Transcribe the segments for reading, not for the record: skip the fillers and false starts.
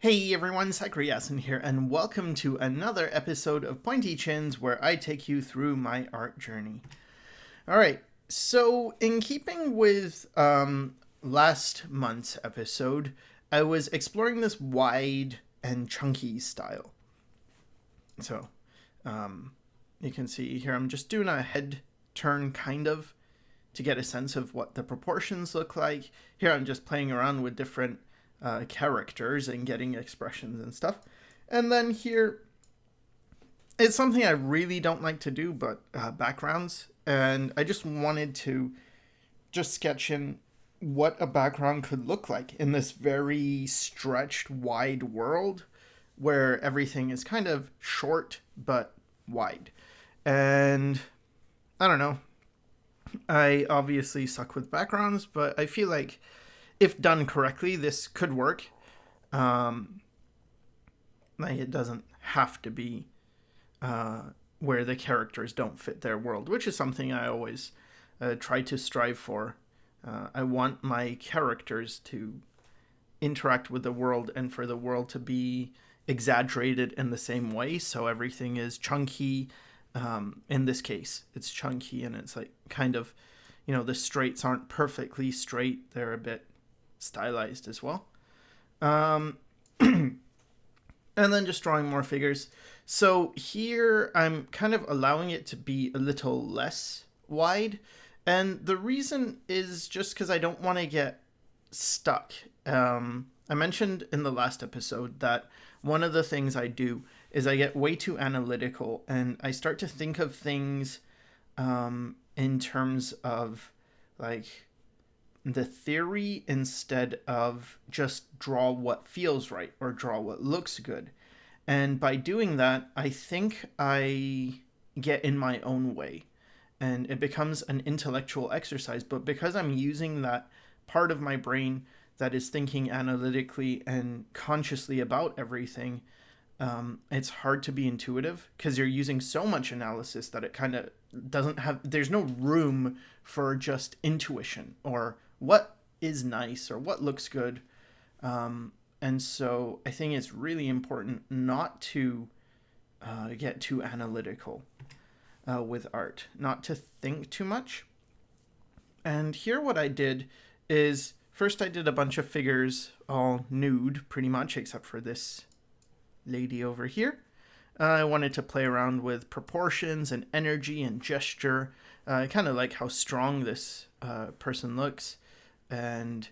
Hey everyone, Sakurayasin here, and welcome to another episode of Pointy Chins where I take you through my art journey. Alright, so in keeping with last month's episode, I was exploring this wide and chunky style. So, you can see here I'm just doing a head turn kind of to get a sense of what the proportions look like. Here I'm just playing around with different characters and getting expressions and stuff. And then here, it's something I really don't like to do, but backgrounds. And I just wanted to just sketch in what a background could look like in this very stretched, wide world where everything is kind of short but wide. And I don't know. I obviously suck with backgrounds, but I feel like if done correctly, this could work. Like it doesn't have to be where the characters don't fit their world, which is something I always try to strive for. I want my characters to interact with the world and for the world to be exaggerated in the same way, so everything is chunky. In this case, it's chunky and it's like kind of, the straights aren't perfectly straight. They're a bit stylized as well. And then just drawing more figures. So here I'm kind of allowing it to be a little less wide. And the reason is just because I don't want to get stuck. I mentioned in the last episode that one of the things I do is I get way too analytical and I start to think of things in terms of like the theory instead of just draw what feels right or draw what looks good. And by doing that, I think I get in my own way and it becomes an intellectual exercise. But because I'm using that part of my brain that is thinking analytically and consciously about everything, it's hard to be intuitive because you're using so much analysis that it kind of doesn't have, there's no room for just intuition or what is nice or what looks good. And so I think it's really important not to get too analytical with art, not to think too much. And here what I did is first I did a bunch of figures all nude pretty much except for this lady over here. I wanted to play around with proportions and energy and gesture. I kind of like how strong this person looks. And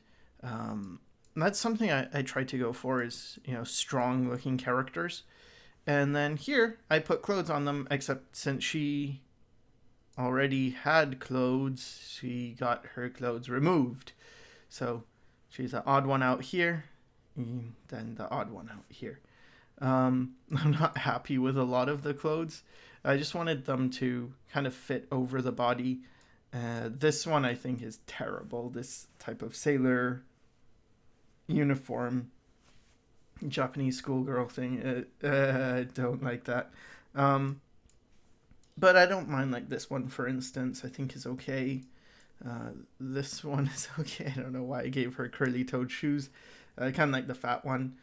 that's something I try to go for is, strong looking characters. And then here I put clothes on them, except since she already had clothes, she got her clothes removed. So she's an odd one out here, and then the odd one out here. I'm not happy with a lot of the clothes. I just wanted them to kind of fit over the body. This one I think is terrible. This type of sailor uniform, Japanese schoolgirl thing. I don't like that. But I don't mind like this one, for instance. I think is okay. This one is okay. I don't know why I gave her curly-toed shoes. I kind of like the fat one.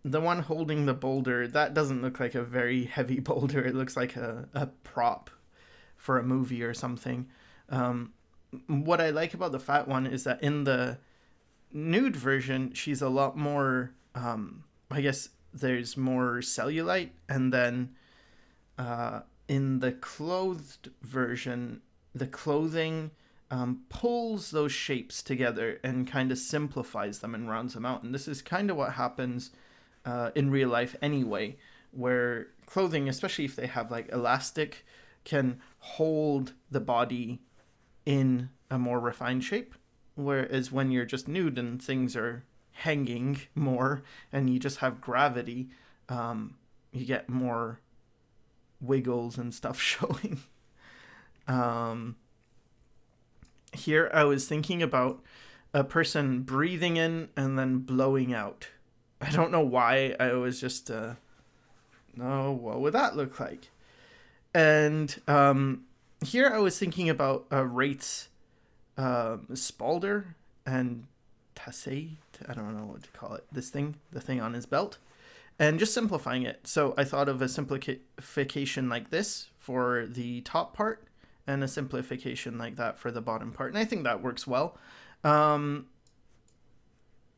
The one holding the boulder, that doesn't look like a very heavy boulder. It looks like a prop for a movie or something. What I like about the fat one is that in the nude version, she's a lot more, I guess there's more cellulite. And then in the clothed version, the clothing pulls those shapes together and kind of simplifies them and rounds them out. And this is kind of what happens in real life anyway, where clothing, especially if they have like elastic, can hold the body in a more refined shape. Whereas when you're just nude and things are hanging more and you just have gravity, you get more wiggles and stuff showing. Here I was thinking about a person breathing in and then blowing out. I don't know why. I was just, no, what would that look like? And here I was thinking about Wraith's Spalder and tasse, I don't know what to call it, the thing on his belt, and just simplifying it. So I thought of a simplification like this for the top part and a simplification like that for the bottom part. And I think that works well.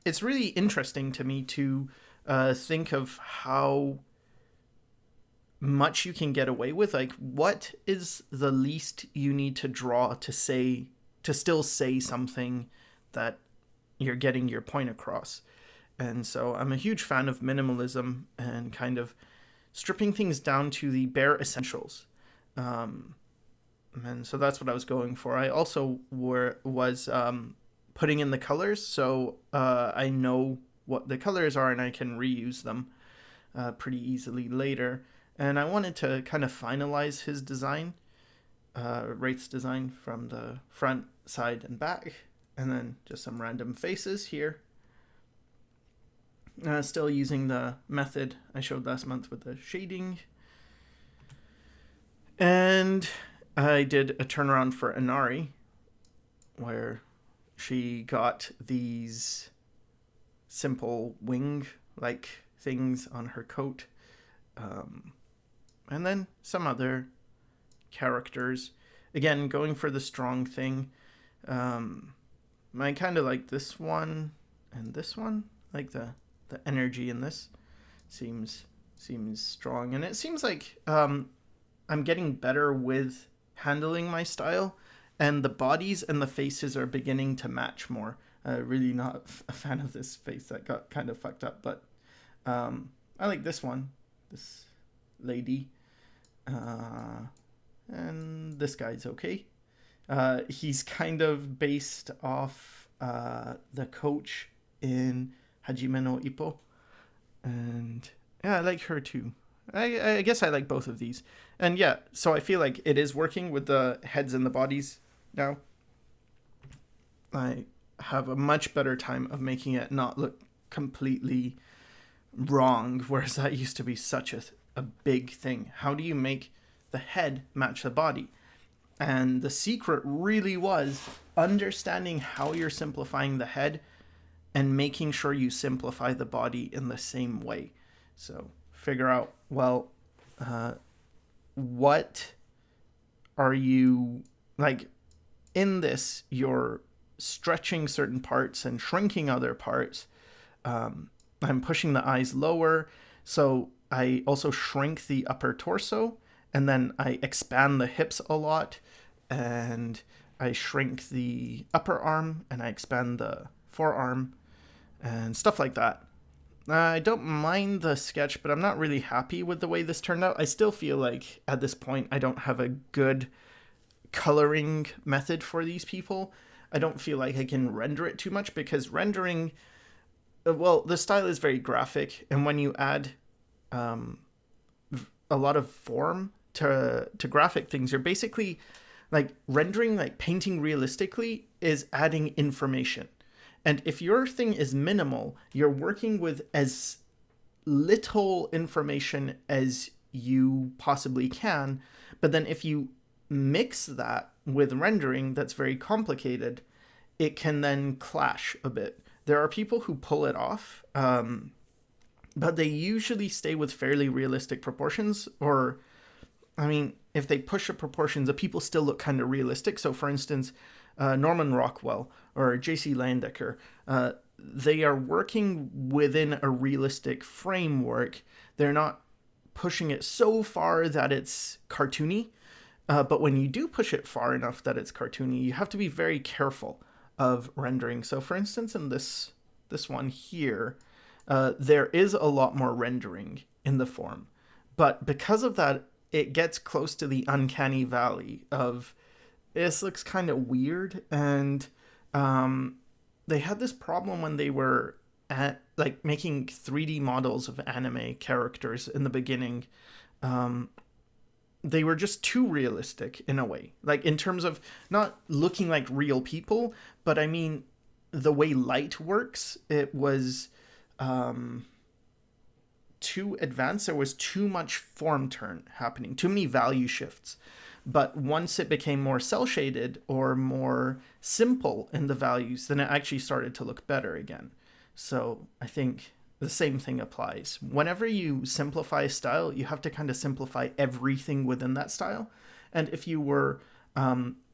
It's really interesting to me to think of how much you can get away with. Like, what is the least you need to draw to still say something that you're getting your point across? And so I'm a huge fan of minimalism and kind of stripping things down to the bare essentials. And so that's what I was going for. I also was putting in the colors, so I know what the colors are and I can reuse them pretty easily later. And I wanted to kind of finalize his design, Wraith's design, from the front, side, and back. And then just some random faces here. Still using the method I showed last month with the shading. And I did a turnaround for Inari, where she got these simple wing-like things on her coat. And then some other characters. Again, going for the strong thing. I kind of like this one and this one. Like the energy in this seems strong. And it seems like I'm getting better with handling my style. And the bodies and the faces are beginning to match more. Really not a fan of this face that got kind of fucked up. But I like this one. This lady. And this guy's okay. He's kind of based off the coach in Hajime no Ippo. And yeah, I like her too. I guess I like both of these. And yeah, so I feel like it is working with the heads and the bodies now. I have a much better time of making it not look completely wrong, whereas that used to be such a big thing. How do you make the head match the body? And the secret really was understanding how you're simplifying the head and making sure you simplify the body in the same way. So figure out, well, what are you, like, in this, you're stretching certain parts and shrinking other parts. I'm pushing the eyes lower, so I also shrink the upper torso, and then I expand the hips a lot, and I shrink the upper arm, and I expand the forearm, and stuff like that. I don't mind the sketch, but I'm not really happy with the way this turned out. I still feel like, at this point, I don't have a good coloring method for these people. I don't feel like I can render it too much, because rendering, well, the style is very graphic, and when you add a lot of form to graphic things, you're basically like rendering, like painting realistically is adding information. And if your thing is minimal, you're working with as little information as you possibly can. But then if you mix that with rendering that's very complicated, it can then clash a bit. There are people who pull it off, but they usually stay with fairly realistic proportions. Or, I mean, if they push the proportions, the people still look kind of realistic. So, for instance, Norman Rockwell or J.C. Landecker, they are working within a realistic framework. They're not pushing it so far that it's cartoony. But when you do push it far enough that it's cartoony, you have to be very careful of rendering. So, for instance, in this one here, there is a lot more rendering in the form. But because of that, it gets close to the uncanny valley of, this looks kind of weird. And they had this problem when they were making 3D models of anime characters in the beginning. They were just too realistic in a way, like in terms of not looking like real people, but I mean, the way light works, it was too advanced. There was too much form turn happening, too many value shifts. But once it became more cell shaded or more simple in the values, then it actually started to look better again. So I think the same thing applies. Whenever you simplify a style, you have to kind of simplify everything within that style. And if you were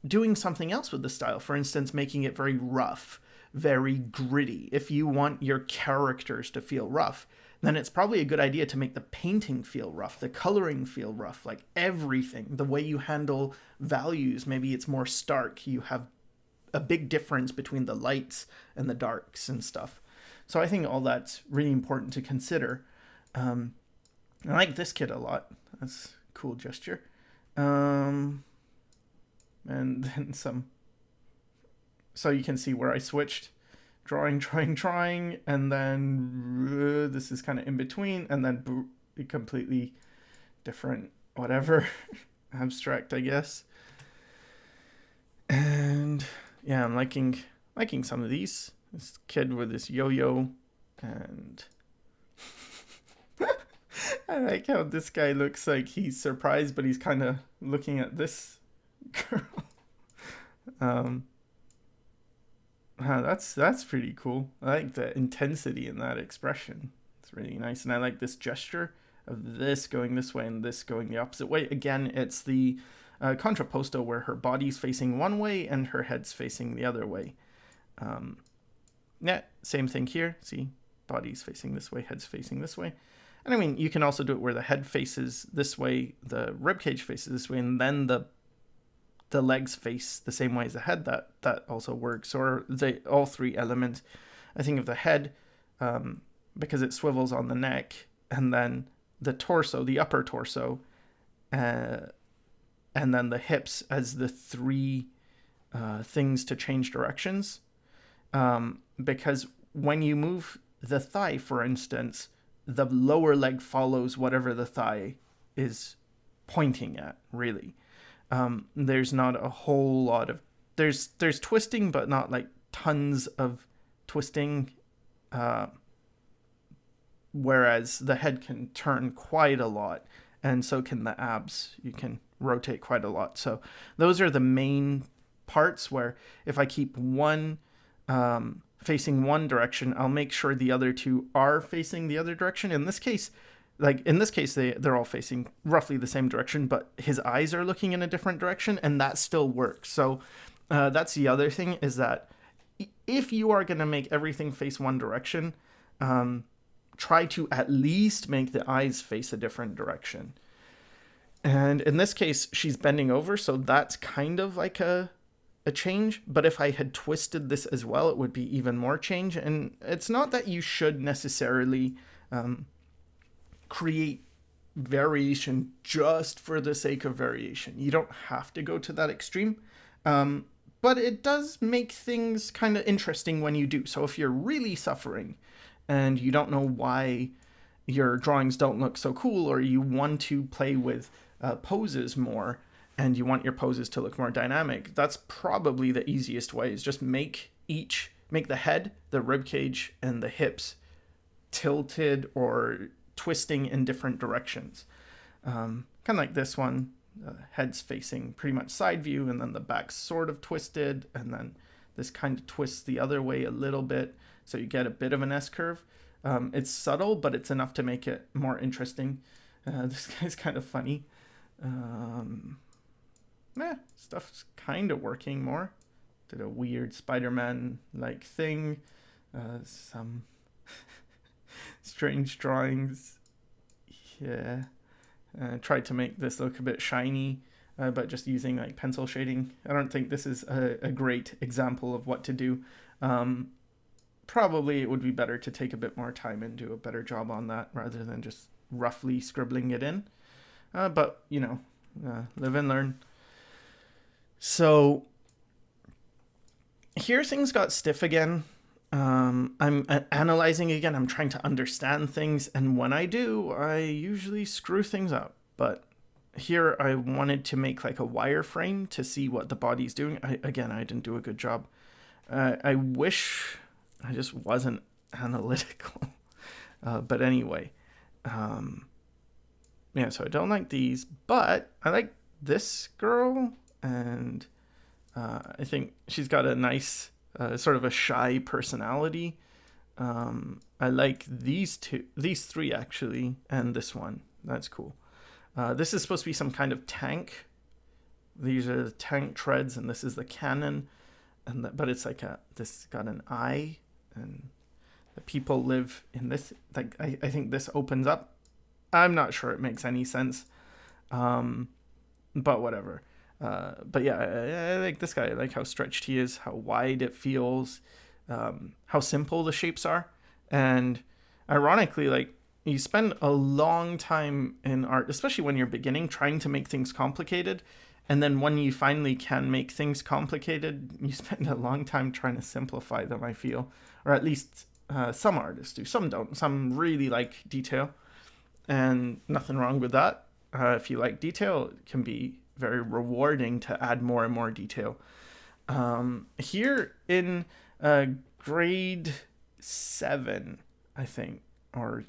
doing something else with the style, for instance, making it very rough, very gritty, if you want your characters to feel rough, then it's probably a good idea to make the painting feel rough, the coloring feel rough, like everything, the way you handle values. Maybe it's more stark. You have a big difference between the lights and the darks and stuff. So I think all that's really important to consider. I like this kid a lot. That's a cool gesture. And then some. So you can see where I switched. Drawing, and then this is kind of in between, and then completely different, whatever. Abstract, I guess. And yeah, I'm liking some of these. This kid with this yo-yo, and I like how this guy looks like he's surprised, but he's kind of looking at this girl. That's pretty cool. I like the intensity in that expression. It's really nice, and I like this gesture of this going this way and this going the opposite way. Again, it's the contrapposto where her body's facing one way and her head's facing the other way. Yeah, same thing here. See, body's facing this way, head's facing this way. And I mean, you can also do it where the head faces this way, the ribcage faces this way, and then the legs face the same way as the head. That also works. Or all three elements. I think of the head because it swivels on the neck, and then the torso, the upper torso, and then the hips as the three things to change directions. Because when you move the thigh, for instance, the lower leg follows whatever the thigh is pointing at, really. There's not a whole lot of... There's twisting, but not like tons of twisting. Whereas the head can turn quite a lot, and so can the abs. You can rotate quite a lot. So those are the main parts where if I keep one facing one direction, I'll make sure the other two are facing the other direction. In this case, they're all facing roughly the same direction, but his eyes are looking in a different direction, and that still works. So that's the other thing, is that if you are going to make everything face one direction, try to at least make the eyes face a different direction. And in this case, she's bending over, so that's kind of like a change. But if I had twisted this as well, it would be even more change. And it's not that you should necessarily create variation just for the sake of variation. You don't have to go to that extreme. But it does make things kind of interesting when you do. So if you're really suffering and you don't know why your drawings don't look so cool, or you want to play with poses more, and you want your poses to look more dynamic, that's probably the easiest way, is just make the head, the rib cage, and the hips tilted or twisting in different directions. Kind of like this one, head's facing pretty much side view, and then the back's sort of twisted, and then this kind of twists the other way a little bit, so you get a bit of an S-curve. It's subtle, but it's enough to make it more interesting. This guy's kind of funny. Stuff's kind of working more. Did a weird Spider-Man-like thing. Some strange drawings. Yeah. Tried to make this look a bit shiny, but just using like pencil shading. I don't think this is a great example of what to do. Probably it would be better to take a bit more time and do a better job on that rather than just roughly scribbling it in. But, live and learn. So here things got stiff again. I'm analyzing again. I'm trying to understand things. And when I do, I usually screw things up. But here I wanted to make like a wireframe to see what the body's doing. I didn't do a good job. I wish I just wasn't analytical. But anyway. So I don't like these, but I like this girl, and I think she's got a nice, sort of a shy personality. I like these three actually, and this one. That's cool. This is supposed to be some kind of tank. These are the tank treads, and this is the cannon. But it's like this got an eye, and the people live in this. Like I think this opens up. I'm not sure it makes any sense, but whatever. But yeah, I like this guy. I like how stretched he is, how wide it feels, how simple the shapes are, and ironically, like you spend a long time in art, especially when you're beginning, trying to make things complicated. And then when you finally can make things complicated, you spend a long time trying to simplify them, I feel. Or at least some artists do. Some don't. Some really like detail. And nothing wrong with that. If you like detail, it can be very rewarding to add more and more detail. Here in grade 7, I think, I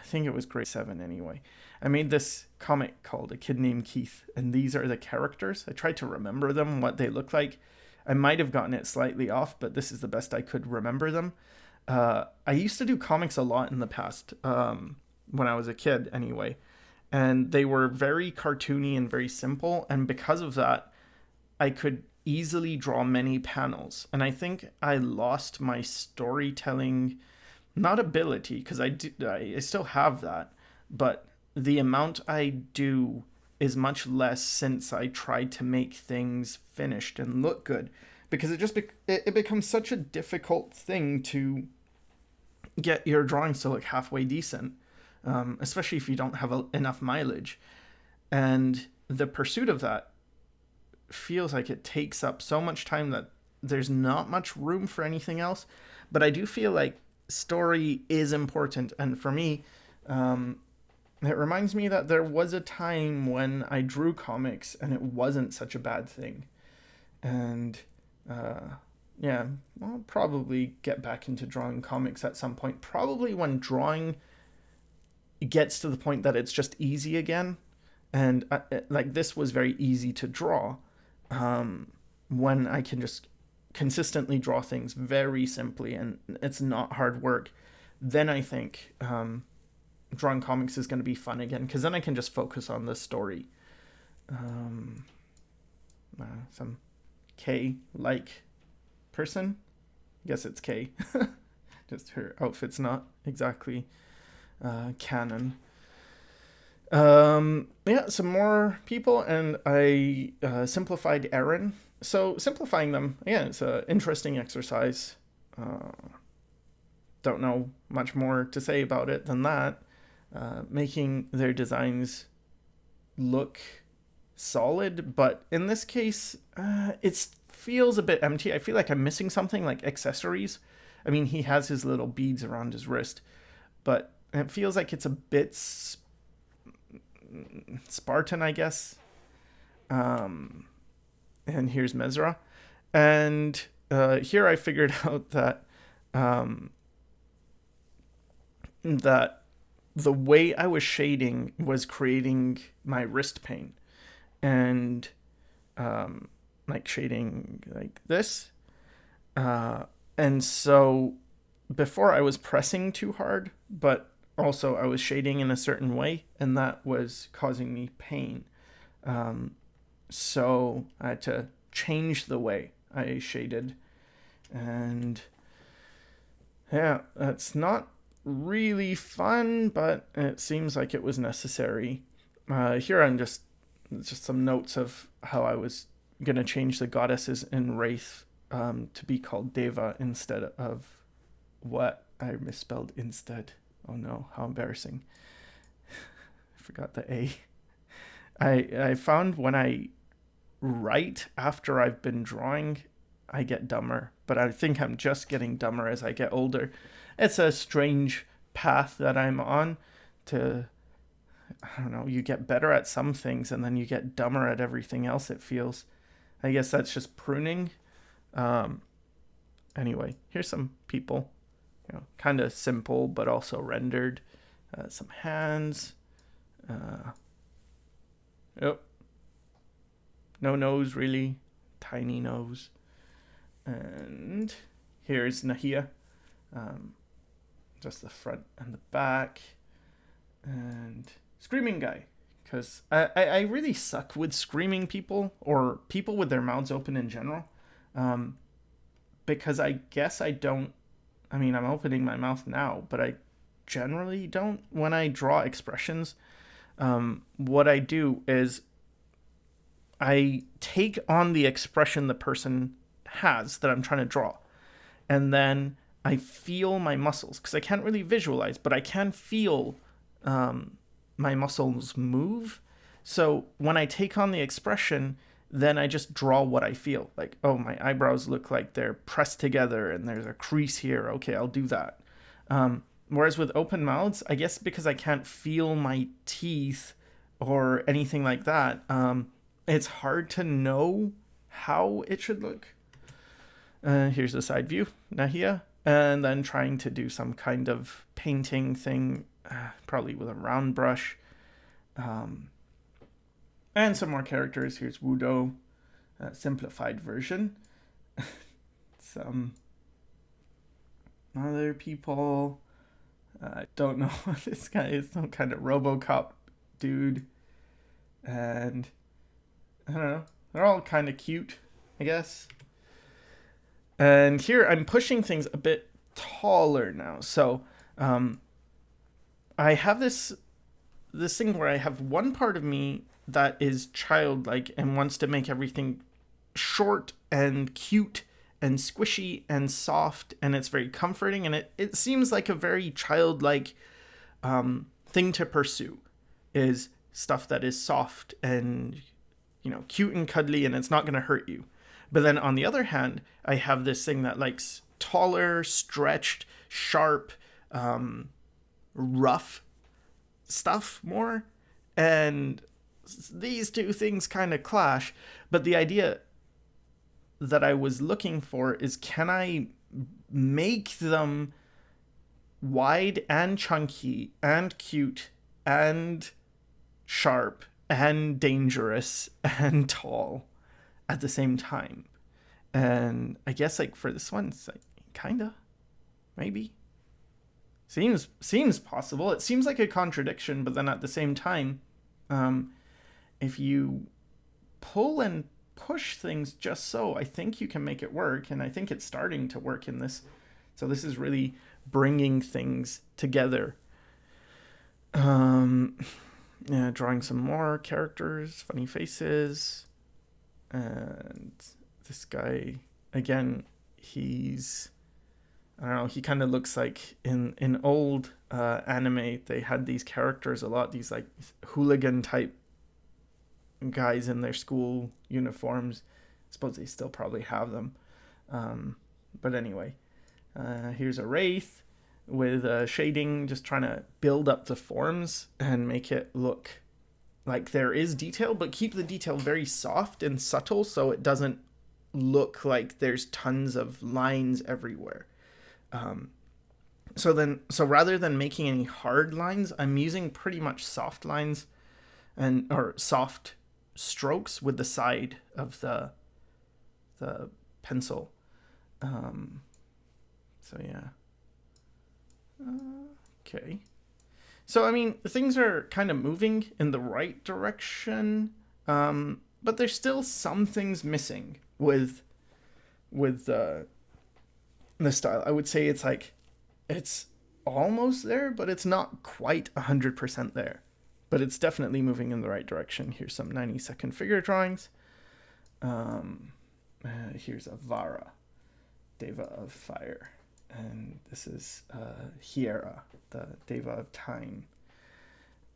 think it was grade 7 anyway. I made this comic called A Kid Named Keith, and these are the characters. I tried to remember them, what they look like. I might have gotten it slightly off, but this is the best I could remember them. I used to do comics a lot in the past, when I was a kid anyway, and they were very cartoony and very simple, and because of that, I could easily draw many panels. And I think I lost my storytelling, not ability, because I still have that, but the amount I do is much less since I tried to make things finished and look good, because it becomes such a difficult thing to get your drawings to look halfway decent, especially if you don't have enough mileage, and the pursuit of that feels like it takes up so much time that there's not much room for anything else. But I do feel like story is important, and for me, it reminds me that there was a time when I drew comics and it wasn't such a bad thing. And yeah, I'll probably get back into drawing comics at some point. Probably when drawing gets to the point that it's just easy again. And like this was very easy to draw, when I can just consistently draw things very simply and it's not hard work. Then I think drawing comics is going to be fun again, because then I can just focus on the story. Some K-like person. I guess it's K. Just her outfit's not exactly canon. Yeah, some more people, and I simplified Aaron. So simplifying them, again, it's an interesting exercise. Don't know much more to say about it than that. Making their designs look solid, but in this case, it feels a bit empty. I feel like I'm missing something, like accessories. I mean, he has his little beads around his wrist, but it feels like it's a bit Spartan, I guess. And here's Mesra. And here I figured out that that the way I was shading was creating my wrist pain. And like shading like this. And so before I was pressing too hard, but also I was shading in a certain way, and that was causing me pain. So I had to change the way I shaded. And yeah, that's not really fun, but it seems like it was necessary. Here I'm just some notes of how I was going to change the goddesses in Wraith to be called Deva instead of what I misspelled instead. Oh no, how embarrassing. I forgot the A. I found when I write after I've been drawing, I get dumber. But I think I'm just getting dumber as I get older. It's a strange path that I'm on to, I don't know, you get better at some things and then you get dumber at everything else, it feels. I guess that's just pruning. Anyway, here's some people. Kind of simple, but also rendered. Some hands. Yep. No nose, really. Tiny nose. And here's Nahia. Just the front and the back. And screaming guy. Because I really suck with screaming people, or people with their mouths open in general. Because I guess I don't... I mean, I'm opening my mouth now, but I generally don't. When I draw expressions, what I do is I take on the expression the person has that I'm trying to draw. And then I feel my muscles, because I can't really visualize, but I can feel my muscles move. So when I take on the expression, then I just draw what I feel. Like, oh, my eyebrows look like they're pressed together and there's a crease here. Okay, I'll do that. Whereas with open mouths, I guess because I can't feel my teeth or anything like that, it's hard to know how it should look. Here's the side view, Nahia. And then trying to do some kind of painting thing, probably with a round brush. And some more characters. Here's Wudo, simplified version. Some other people. I don't know what this guy is. Some kind of RoboCop dude. And I don't know. They're all kind of cute, I guess. And here I'm pushing things a bit taller now. So I have this thing where I have one part of me that is childlike and wants to make everything short and cute and squishy and soft, and it's very comforting, and it seems like a very childlike thing to pursue, is stuff that is soft and, you know, cute and cuddly, and it's not going to hurt you. But then on the other hand, I have this thing that likes taller, stretched, sharp, rough stuff more, and these two things kind of clash. But the idea that I was looking for is, can I make them wide and chunky and cute and sharp and dangerous and tall at the same time? And I guess, like, for this one, it's like, kinda, maybe. Seems possible. It seems like a contradiction, but then at the same time, if you pull and push things just so, I think you can make it work, and I think it's starting to work in this. So this is really bringing things together. Yeah, drawing some more characters, funny faces, and this guy, again, he's, I don't know, he kind of looks like in old anime, they had these characters a lot, these like hooligan type guys in their school uniforms. I suppose they still probably have them. But anyway, here's a wraith with shading, just trying to build up the forms and make it look like there is detail, but keep the detail very soft and subtle so it doesn't look like there's tons of lines everywhere. So rather than making any hard lines, I'm using pretty much soft lines or soft strokes with the side of the pencil. So yeah. Okay. So I mean, things are kind of moving in the right direction, but there's still some things missing with the style. I would say it's like, it's almost there, but it's not quite 100% there. But it's definitely moving in the right direction. Here's some 90-second figure drawings. Here's a Vara, Deva of Fire. And this is Hiera, the Deva of Time.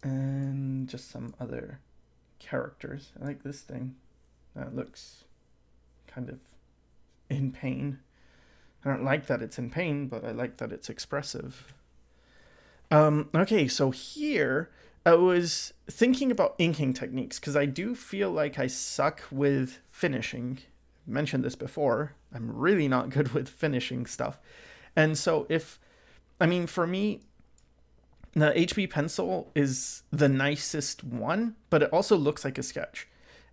And just some other characters. I like this thing. That looks kind of in pain. I don't like that it's in pain, but I like that it's expressive. Okay, so here I was thinking about inking techniques, because I do feel like I suck with finishing. I mentioned this before. I'm really not good with finishing stuff. And so for me, the HB pencil is the nicest one, but it also looks like a sketch.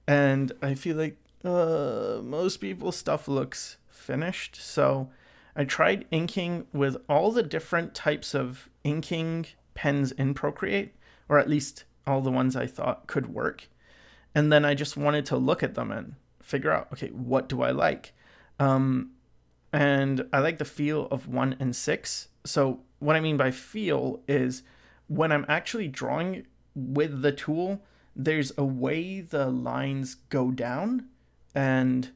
And I feel like most people's stuff looks finished. So I tried inking with all the different types of inking pens in Procreate, or at least all the ones I thought could work. And then I just wanted to look at them and figure out, okay, what do I like? And I like the feel of 1 and 6. So what I mean by feel is when I'm actually drawing with the tool, there's a way the lines go down, and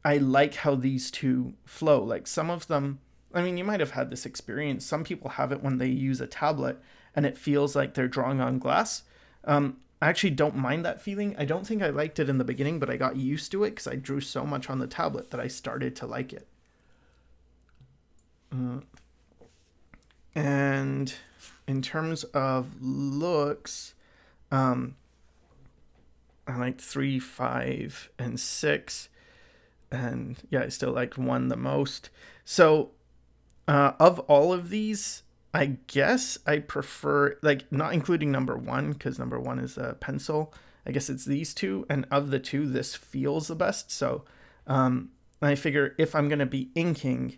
I like how these two flow. Like some of them, I mean, you might have had this experience. Some people have it when they use a tablet and it feels like they're drawing on glass. I actually don't mind that feeling. I don't think I liked it in the beginning, but I got used to it because I drew so much on the tablet that I started to like it. And in terms of looks, I like 3, 5, and 6. And yeah, I still liked 1 the most. So of all of these, I guess I prefer, like, not including number 1, because number 1 is a pencil. I guess it's these two. And of the two, this feels the best. So I figure if I'm going to be inking,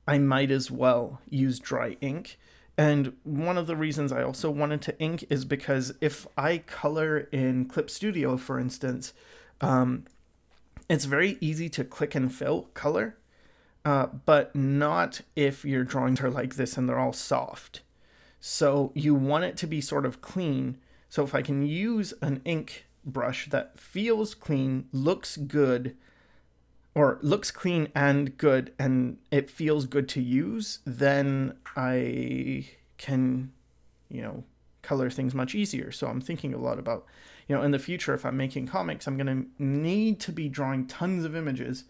I might as well use dry ink. And one of the reasons I also wanted to ink is because if I color in Clip Studio, for instance, it's very easy to click and fill color, but not if your drawings are like this and they're all soft. So you want it to be sort of clean. So if I can use an ink brush that feels clean, looks good, or looks clean and good, and it feels good to use, then I can, color things much easier. So I'm thinking a lot about, in the future, if I'm making comics, I'm going to need to be drawing tons of images,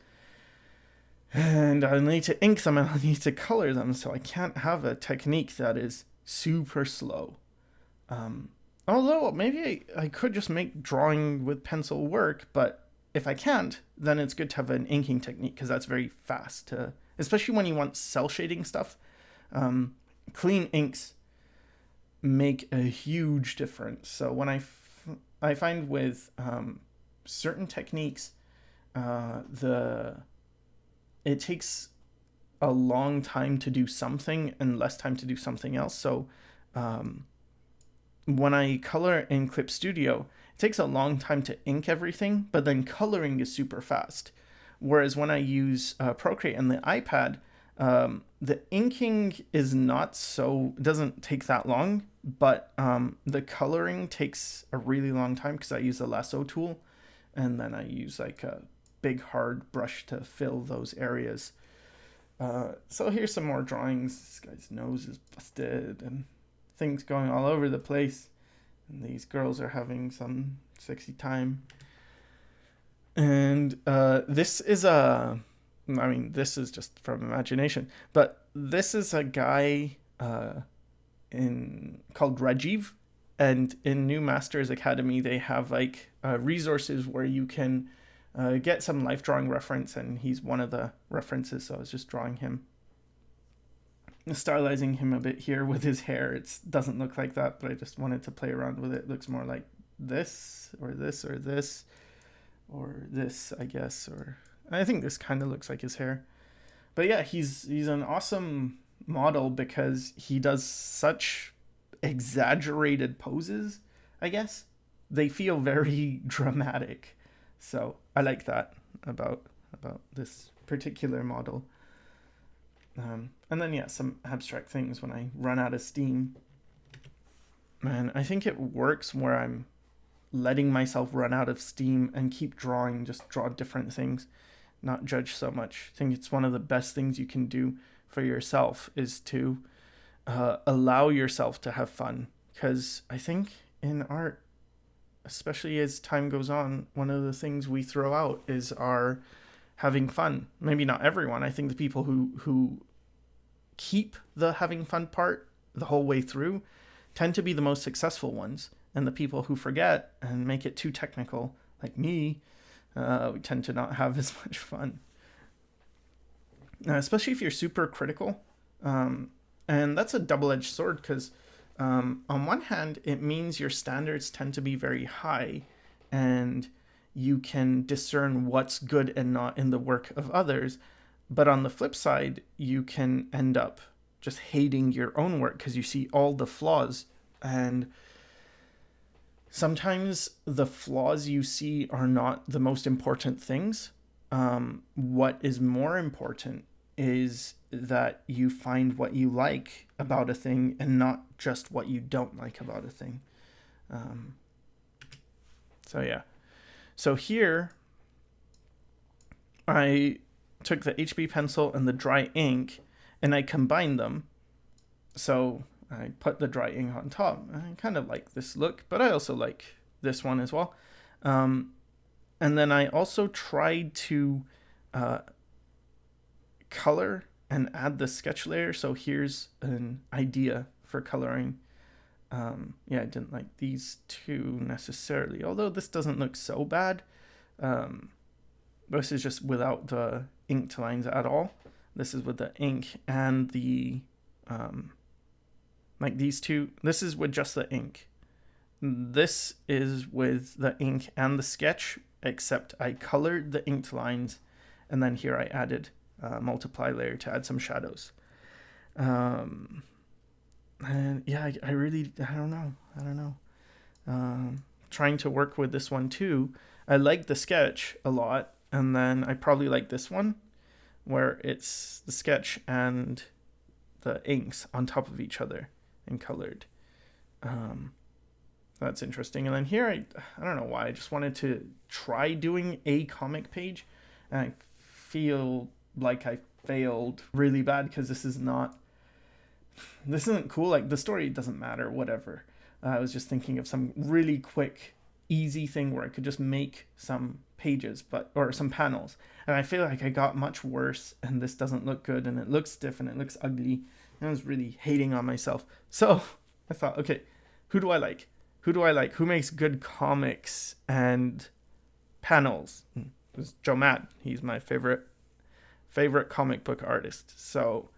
and I'll need to ink them and I'll need to color them. So I can't have a technique that is super slow. Although maybe I could just make drawing with pencil work, but if I can't, then it's good to have an inking technique because that's very fast, especially when you want cell shading stuff. Clean inks make a huge difference. So when I find with certain techniques, it takes a long time to do something and less time to do something else. So when I color in Clip Studio, it takes a long time to ink everything, but then coloring is super fast. Whereas when I use Procreate and the iPad, the inking is doesn't take that long, but the coloring takes a really long time because I use the lasso tool, and then I use like a big hard brush to fill those areas. So here's some more drawings. This guy's nose is busted and things going all over the place, and these girls are having some sexy time. And this is this is just from imagination, but this is a guy called Rajiv, and in New Masters Academy they have like resources where you can get some life drawing reference, and he's one of the references. So I was just drawing him, stylizing him a bit here with his hair. It doesn't look like that, but I just wanted to play around with it. It looks more like this or this or this or this, I guess, or I think this kind of looks like his hair. But yeah, he's an awesome model because he does such exaggerated poses, I guess. They feel very dramatic. So I like that about this particular model. And then, yeah, some abstract things when I run out of steam. Man, I think it works where I'm letting myself run out of steam and keep drawing, just draw different things, not judge so much. I think it's one of the best things you can do for yourself is to allow yourself to have fun. Because I think in art, especially as time goes on, one of the things we throw out is our having fun. Maybe not everyone. I think the people who keep the having fun part the whole way through tend to be the most successful ones. And the people who forget and make it too technical, like me, we tend to not have as much fun. Especially if you're super critical. And that's a double-edged sword because on one hand, it means your standards tend to be very high. and you can discern what's good and not in the work of others. But on the flip side, you can end up just hating your own work because you see all the flaws. And sometimes the flaws you see are not the most important things. What is more important is that you find what you like about a thing and not just what you don't like about a thing. So here I took the HB pencil and the dry ink and I combined them. So I put the dry ink on top. I kind of like this look, but I also like this one as well. And then I also tried to color and add the sketch layer. So here's an idea for coloring. I didn't like these two necessarily, although this doesn't look so bad. This is just without the inked lines at all. This is with the ink and the like these two. This is with just the ink. This is with the ink and the sketch, except I colored the inked lines, and then here I added a multiply layer to add some shadows. And yeah, I don't know. Trying to work with this one too. I like the sketch a lot, and then I probably like this one, where it's the sketch and the inks on top of each other and colored. That's interesting. And then here, I don't know why, I just wanted to try doing a comic page, and I feel like I failed really bad because this isn't cool. Like, the story doesn't matter, whatever. I was just thinking of some really quick, easy thing where I could just make some pages, or some panels. And I feel like I got much worse, and this doesn't look good, and it looks stiff, and it looks ugly. And I was really hating on myself. So I thought, okay, who do I like? Who makes good comics and panels? It was Joe Matt. He's my favorite comic book artist. So,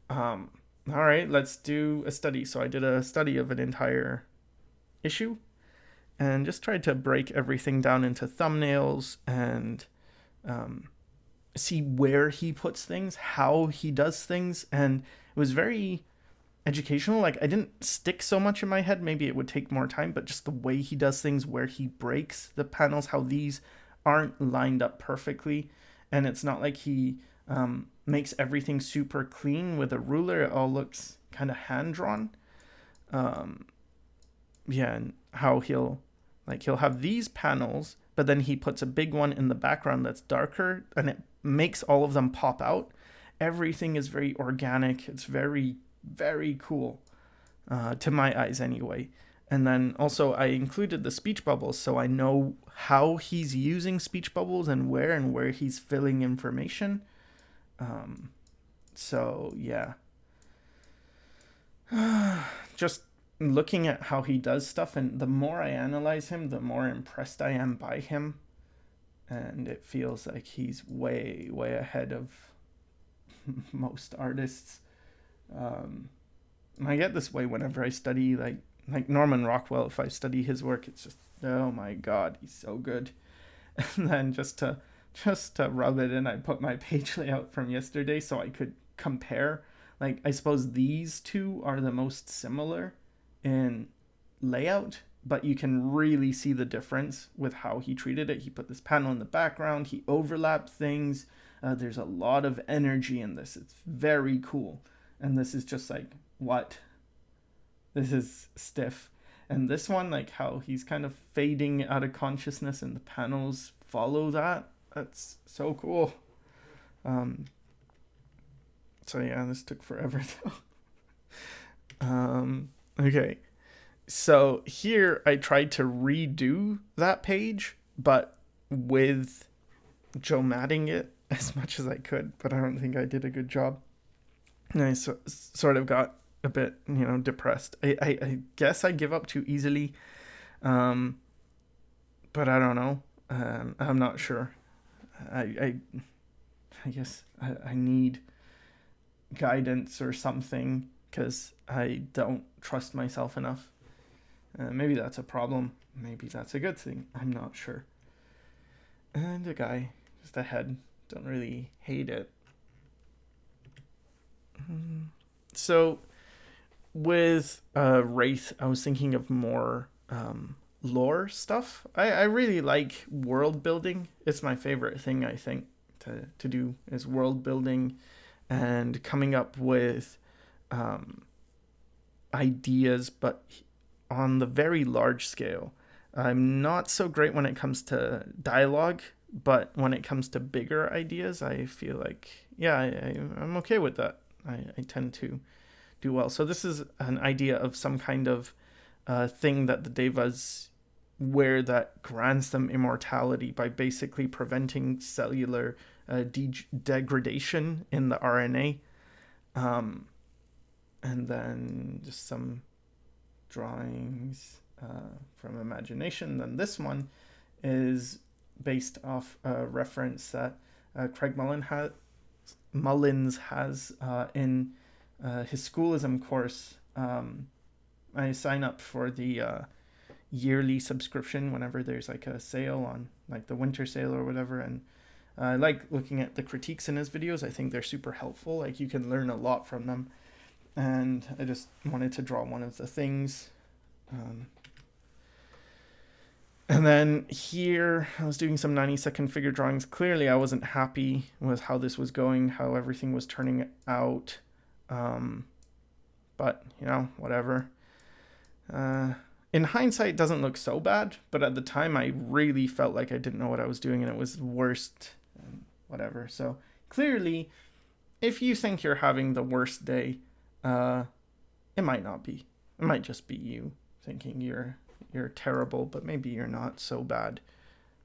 all right, let's do a study. So I did a study of an entire issue and just tried to break everything down into thumbnails and see where he puts things, how he does things. And it was very educational. Like, I didn't stick so much in my head. Maybe it would take more time, but just the way he does things, where he breaks the panels, how these aren't lined up perfectly. And it's not like he makes everything super clean with a ruler. It all looks kind of hand-drawn. And how he'll have these panels, but then he puts a big one in the background that's darker, and it makes all of them pop out. Everything is very organic. It's very, very cool, to my eyes anyway. And then also I included the speech bubbles, so I know how he's using speech bubbles and where he's filling information. So yeah, just looking at how he does stuff, and the more I analyze him, the more impressed I am by him. And it feels like he's way, way ahead of most artists. I get this way whenever I study like Norman Rockwell. If I study his work, it's just, oh my god, he's so good. And then just to rub it in, I put my page layout from yesterday so I could compare. Like, I suppose these two are the most similar in layout, but you can really see the difference with how he treated it. He put this panel in the background, he overlapped things. There's a lot of energy in this. It's very cool. And this is just like, what? This is stiff. And this one, like how he's kind of fading out of consciousness and the panels follow that. That's so cool. So yeah, this took forever though. Okay. So here I tried to redo that page, but with Joe Matting it as much as I could, but I don't think I did a good job. And I sort of got a bit, depressed. I guess I give up too easily. But I don't know. I'm not sure. I guess I need guidance or something, because I don't trust myself enough. Maybe that's a problem. Maybe that's a good thing. I'm not sure. And a guy, just a head. Don't really hate it. So with Wraith, I was thinking of more lore stuff. I really like world building. It's my favorite thing, I think, to do is world building and coming up with ideas, but on the very large scale. I'm not so great when it comes to dialogue, but when it comes to bigger ideas, I feel like, yeah, I'm okay with that. I tend to do well. So this is an idea of some kind of thing that the Devas wear that grants them immortality by basically preventing cellular degradation in the RNA. And then just some drawings from imagination. Then this one is based off a reference that Craig Mullins has in his schoolism course. I sign up for the yearly subscription whenever there's like a sale on like the winter sale or whatever, and I like looking at the critiques in his videos. I think they're super helpful. Like you can learn a lot from them, and I just wanted to draw one of the things. And then here I was doing some 90-second figure drawings. Clearly I wasn't happy with how this was going, how everything was turning out. But, you know, whatever. In hindsight, it doesn't look so bad, but at the time I really felt like I didn't know what I was doing and it was the worst and whatever. So clearly, if you think you're having the worst day, it might not be. It might just be you thinking you're terrible, but maybe you're not so bad.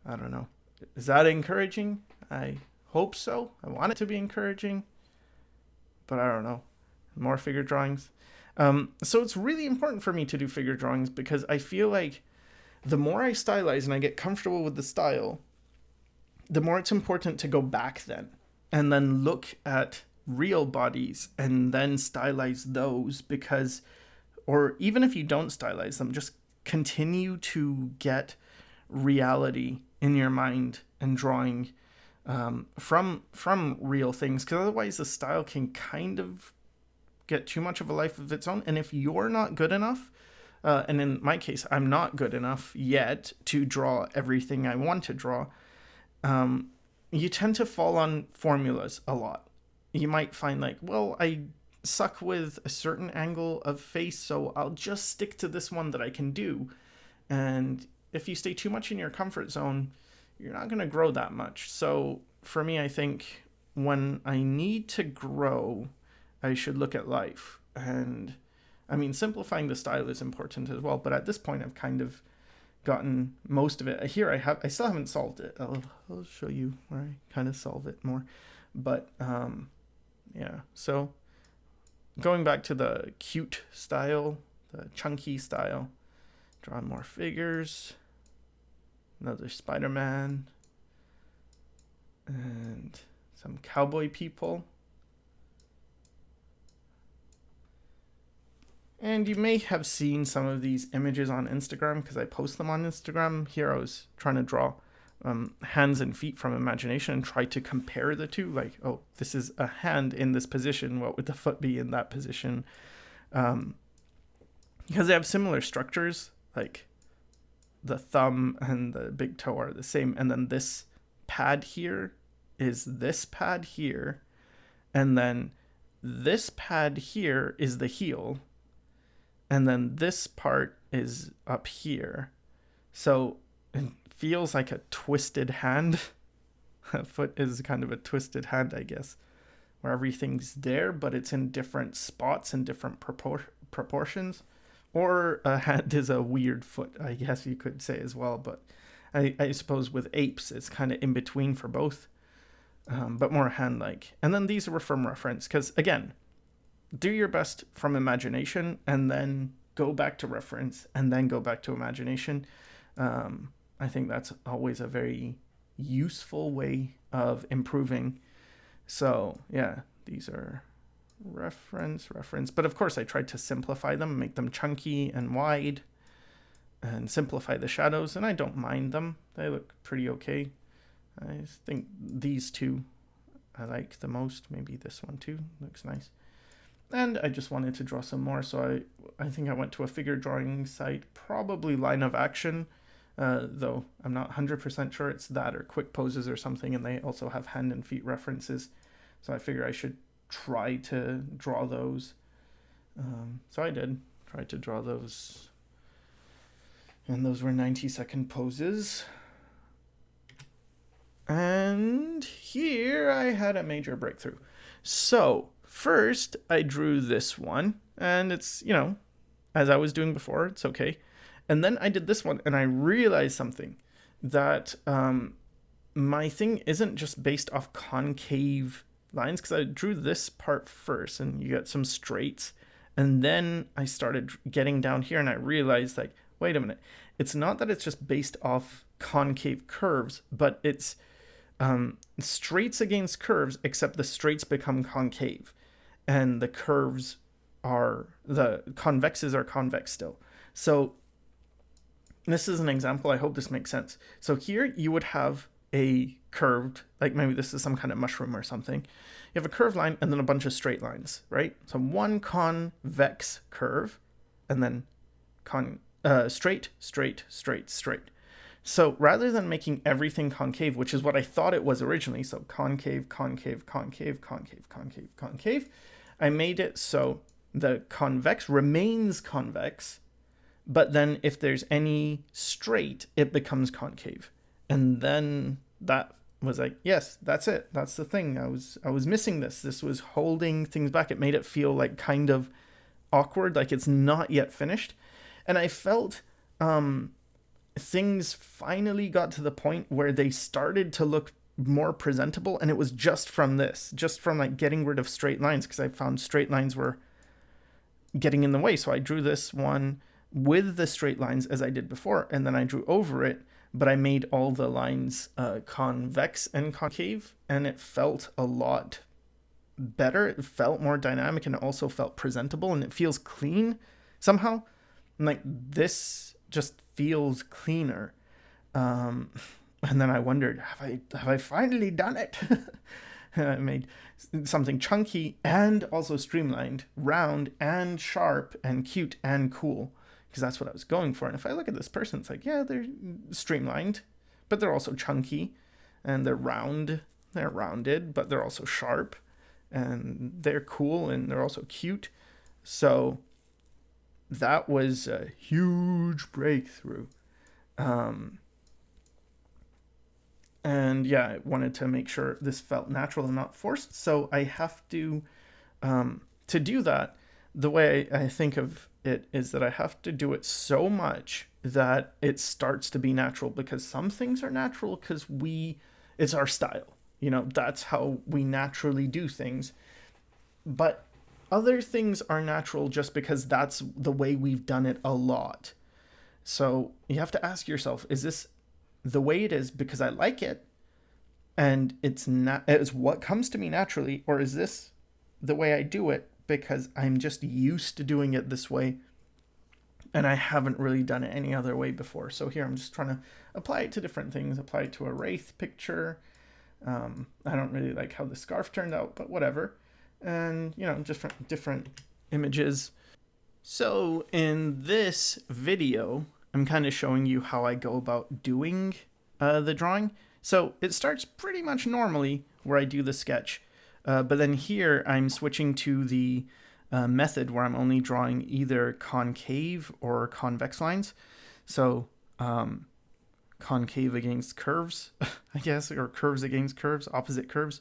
I don't know. Is that encouraging? I hope so. I want it to be encouraging, but I don't know. More figure drawings. So it's really important for me to do figure drawings because I feel like the more I stylize and I get comfortable with the style, the more it's important to go back then and then look at real bodies and then stylize those, because, or even if you don't stylize them, just continue to get reality in your mind and drawing from real things, because otherwise the style can kind of get too much of a life of its own. And if you're not good enough, and in my case I'm not good enough yet to draw everything I want to draw, you tend to fall on formulas a lot. You might find like, well, I suck with a certain angle of face, so I'll just stick to this one that I can do. And if you stay too much in your comfort zone, you're not going to grow that much. So for me, I think when I need to grow, I should look at life. And I mean, simplifying the style is important as well, but at this point I've kind of gotten most of it. Here I still haven't solved it. I'll show you where I kind of solve it more. But yeah, so going back to the cute style, the chunky style, draw more figures, another Spider-Man, and some cowboy people. And you may have seen some of these images on Instagram because I post them on Instagram. Here I was trying to draw hands and feet from imagination and try to compare the two. Like, oh, this is a hand in this position. What would the foot be in that position? Because they have similar structures. Like the thumb and the big toe are the same. And then this pad here is this pad here. And then this pad here is the heel. And then this part is up here. So it feels like a twisted hand. A foot is kind of a twisted hand, I guess, where everything's there, but it's in different spots and different proportions. Or a hand is a weird foot, I guess you could say as well. But I suppose with apes, it's kind of in between for both, but more hand-like. And then these were from reference, because again, do your best from imagination and then go back to reference and then go back to imagination. I think that's always a very useful way of improving. So yeah, these are reference. But of course I tried to simplify them, make them chunky and wide. and simplify the shadows, and I don't mind them. They look pretty okay. I think these two I like the most. Maybe this one too looks nice. And I just wanted to draw some more, so I think I went to a figure drawing site, probably Line of Action, though I'm not 100% sure it's that or Quick Poses or something, and they also have hand and feet references. So I figure I should try to draw those. So I did try to draw those. And those were 90-second poses. And here I had a major breakthrough. So first I drew this one, and it's, you know, as I was doing before, it's okay. And then I did this one, and I realized something, that my thing isn't just based off concave lines, because I drew this part first, and you get some straights, and then I started getting down here, and I realized, like, wait a minute, it's not that it's just based off concave curves, but it's straights against curves, except the straights become concave, and the curves are, the convexes are convex still. So this is an example. I hope this makes sense. So here you would have a curved, like maybe this is some kind of mushroom or something. You have a curved line and then a bunch of straight lines, right? So one convex curve and then straight, straight, straight, straight. So rather than making everything concave, which is what I thought it was originally, so concave, concave, concave, concave, concave, concave, I made it so the convex remains convex, but then if there's any straight, it becomes concave. And then that was like, yes, that's it. That's the thing. I was missing this. This was holding things back. It made it feel like kind of awkward, like it's not yet finished. And I felt things finally got to the point where they started to look more presentable, and it was just from this, just from like getting rid of straight lines, because I found straight lines were getting in the way. So I drew this one with the straight lines as I did before, and then I drew over it, but I made all the lines convex and concave, and it felt a lot better. It felt more dynamic, and it also felt presentable, and it feels clean somehow. And like this just feels cleaner. And then I wondered, have I finally done it? I made something chunky and also streamlined, round and sharp and cute and cool, because that's what I was going for. And if I look at this person, it's like, yeah, they're streamlined, but they're also chunky, and they're rounded, but they're also sharp, and they're cool, and they're also cute. So that was a huge breakthrough. And yeah, I wanted to make sure this felt natural and not forced. So I have to do that, the way I think of it is that I have to do it so much that it starts to be natural, because some things are natural because it's our style. You know, that's how we naturally do things. But other things are natural just because that's the way we've done it a lot. So you have to ask yourself, is this the way it is because I like it and it's what comes to me naturally, or is this the way I do it because I'm just used to doing it this way and I haven't really done it any other way before? So here I'm just trying to apply it to different things, apply it to a wraith picture. I don't really like how the scarf turned out, but whatever. And, you know, different images. So in this video, I'm kind of showing you how I go about doing the drawing. So it starts pretty much normally where I do the sketch. But then here I'm switching to the method where I'm only drawing either concave or convex lines. So concave against curves, I guess, or curves against curves, opposite curves.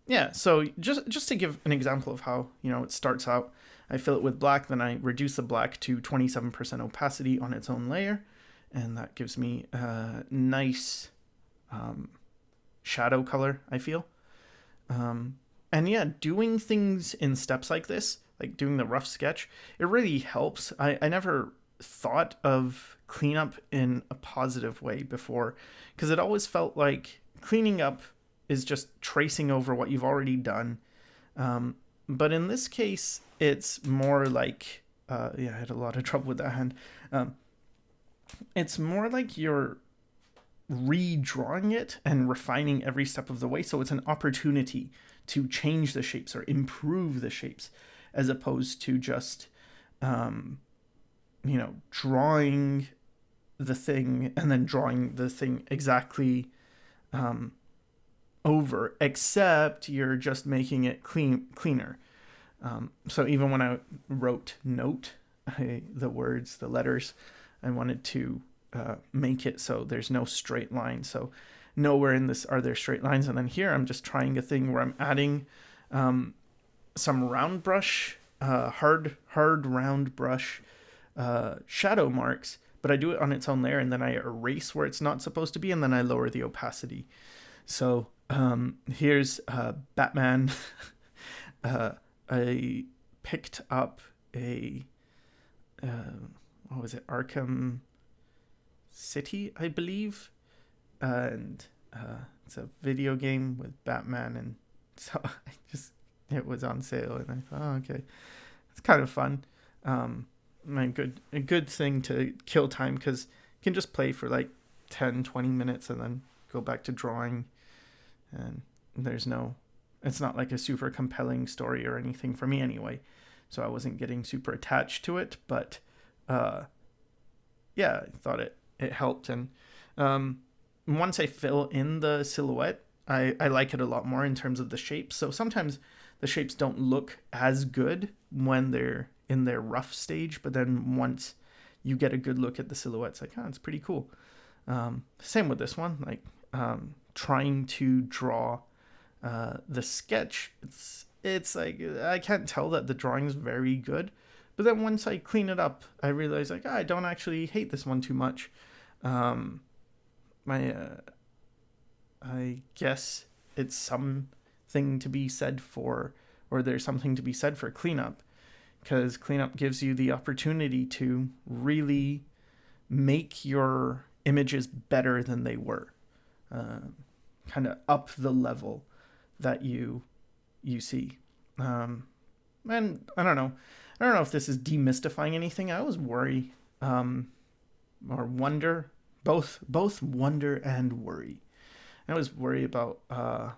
Yeah, so just to give an example of how, you know, it starts out, I fill it with black, then I reduce the black to 27% opacity on its own layer, and that gives me a nice shadow color, I feel. And yeah, doing things in steps like this, like doing the rough sketch, it really helps. I never thought of cleanup in a positive way before, because it always felt like cleaning up is just tracing over what you've already done. But in this case, it's more like Yeah, I had a lot of trouble with that hand. Um, it's more like you're redrawing it and refining every step of the way. So it's an opportunity to change the shapes or improve the shapes, as opposed to just, um, drawing the thing and then drawing the thing exactly um, over, except you're just making it cleaner. So even when I wrote note, the words, the letters, I wanted to make it so there's no straight line. So nowhere in this are there straight lines. And then here I'm just trying a thing where I'm adding some round brush, hard round brush shadow marks, but I do it on its own layer, and then I erase where it's not supposed to be, and then I lower the opacity. So here's Batman. I picked up a what was it, Arkham City, I believe, and it's a video game with Batman, and so it was on sale, and I thought, oh, okay, it's kind of fun. A good thing to kill time, because you can just play for like 10-20 minutes and then go back to drawing, and it's not like a super compelling story or anything for me anyway, so I wasn't getting super attached to it, but yeah, I thought it helped. And once I fill in the silhouette, I like it a lot more in terms of the shapes. So sometimes the shapes don't look as good when they're in their rough stage, but then once you get a good look at the silhouette, it's like, oh, it's pretty cool. Same with this one, like trying to draw the sketch. It's like, I can't tell that the drawing's very good, but then once I clean it up, I realize like, I don't actually hate this one too much. I guess it's something to be said for, or there's something to be said for cleanup, because cleanup gives you the opportunity to really make your images better than they were, kind of up the level that you see. And I don't know if this is demystifying anything. I always worry, or wonder, both wonder and worry. I always worry about, are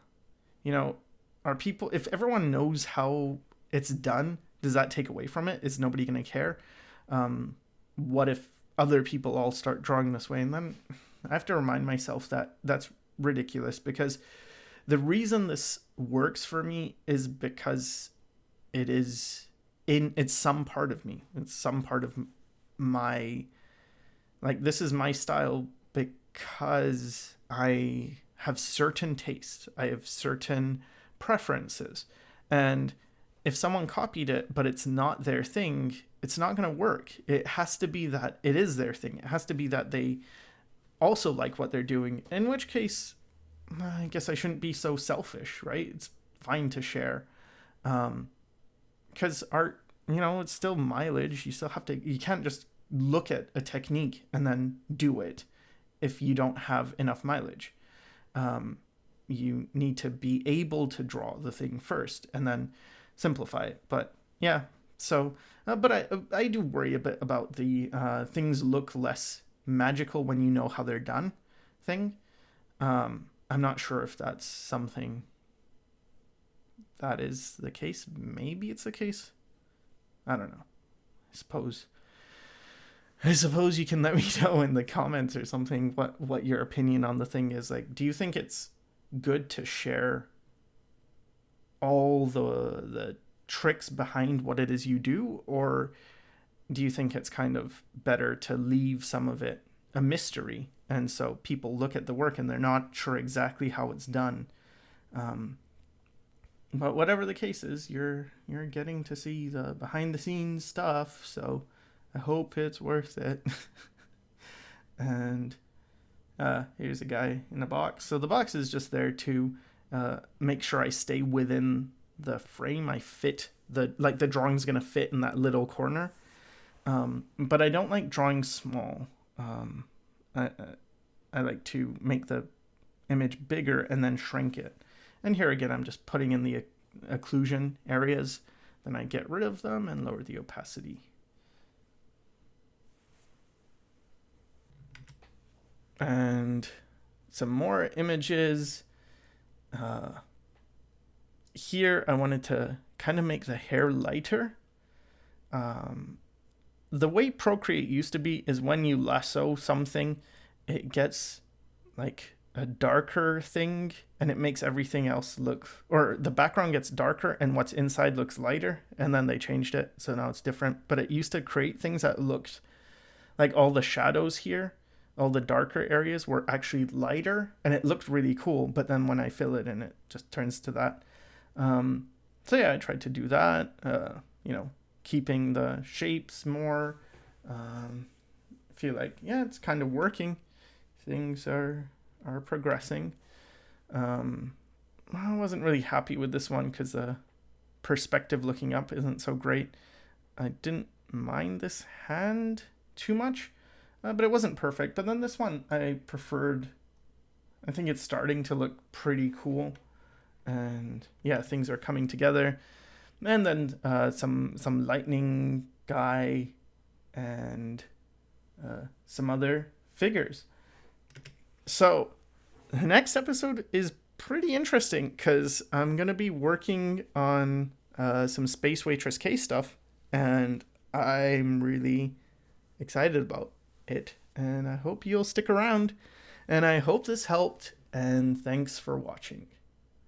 people, if everyone knows how it's done, does that take away from it? Is nobody going to care? What if other people all start drawing this way? And then I have to remind myself that that's ridiculous, because the reason this works for me is because it's some part of me. It's some part of my, like, this is my style because I have certain tastes. I have certain preferences. And if someone copied it, but it's not their thing, it's not going to work. It has to be that it is their thing. It has to be that they also like what they're doing, in which case, I guess I shouldn't be so selfish, right? It's fine to share. Because art, it's still mileage. You can't just look at a technique and then do it if you don't have enough mileage. You need to be able to draw the thing first and then simplify it. But yeah, so, but I do worry a bit about the things look less magical when you know how they're done thing. I'm not sure if that's something that is the case. Maybe it's the case. I don't know. I suppose you can let me know in the comments or something what your opinion on the thing is. Like, do you think it's good to share all the tricks behind what it is you do, or do you think it's kind of better to leave some of it a mystery, and so people look at the work and they're not sure exactly how it's done? But whatever the case is, you're getting to see the behind the scenes stuff, so I hope it's worth it. And here's a guy in a box. So the box is just there to make sure I stay within the frame. I fit the drawing's gonna fit in that little corner. But I don't like drawing small. I like to make the image bigger and then shrink it. And here again, I'm just putting in the occlusion areas. Then I get rid of them and lower the opacity. and some more images. Here I wanted to kind of make the hair lighter. The way Procreate used to be is when you lasso something, it gets like a darker thing and it makes everything else look, or the background gets darker and what's inside looks lighter, and then they changed it so now it's different. But it used to create things that looked like all the shadows here, all the darker areas were actually lighter and it looked really cool. But then when I fill it in, it just turns to that. So yeah, I tried to do that, keeping the shapes more. Feel like, yeah, it's kind of working. Things are progressing. I wasn't really happy with this one because the perspective looking up isn't so great. I didn't mind this hand too much, but it wasn't perfect. But then this one I preferred. I think it's starting to look pretty cool, and yeah, things are coming together. And then some lightning guy and some other figures. So the next episode is pretty interesting because I'm going to be working on some Space Waitress K stuff, and I'm really excited about it. And I hope you'll stick around, and I hope this helped, and thanks for watching.